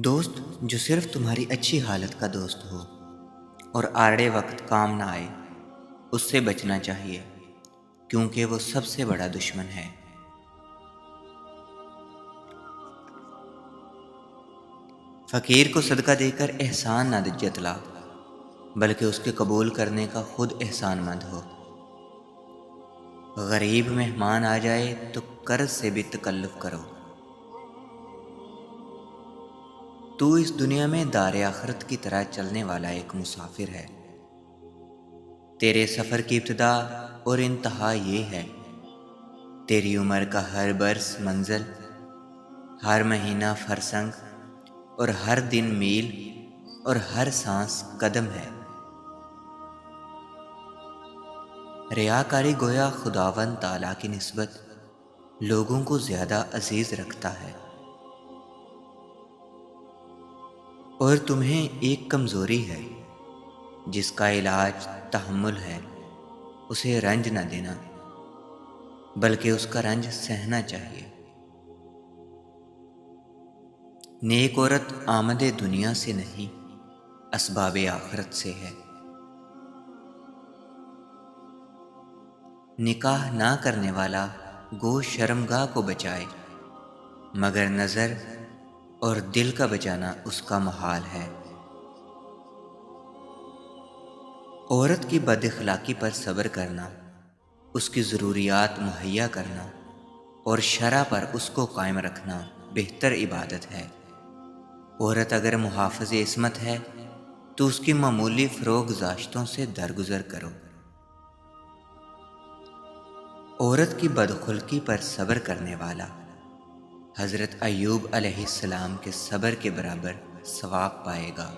دوست جو صرف تمہاری اچھی حالت کا دوست ہو اور آڑے وقت کام نہ آئے، اس سے بچنا چاہیے، کیونکہ وہ سب سے بڑا دشمن ہے۔ فقیر کو صدقہ دے کر احسان نہ جتلا، بلکہ اس کے قبول کرنے کا خود احسان مند ہو۔ غریب مہمان آ جائے تو قرض سے بھی تکلف کرو۔ تو اس دنیا میں دار آخرت کی طرح چلنے والا ایک مسافر ہے۔ تیرے سفر کی ابتدا اور انتہا یہ ہے، تیری عمر کا ہر برس منزل، ہر مہینہ فرسنگ، اور ہر دن میل، اور ہر سانس قدم ہے۔ ریاکاری گویا خداوند تعالیٰ کی نسبت لوگوں کو زیادہ عزیز رکھتا ہے، اور تمہیں ایک کمزوری ہے جس کا علاج تحمل ہے۔ اسے رنج نہ دینا، بلکہ اس کا رنج سہنا چاہیے۔ نیک عورت آمد دنیا سے نہیں، اسباب آخرت سے ہے۔ نکاح نہ کرنے والا گو شرمگاہ کو بچائے، مگر نظر اور دل کا بچانا اس کا محال ہے۔ عورت کی بد اخلاقی پر صبر کرنا، اس کی ضروریات مہیا کرنا اور شرع پر اس کو قائم رکھنا بہتر عبادت ہے۔ عورت اگر محافظ عصمت ہے تو اس کی معمولی فروغ زاشتوں سے درگزر کرو۔ عورت کی بدخلقی پر صبر کرنے والا حضرت ایوب علیہ السلام کے صبر کے برابر ثواب پائے گا۔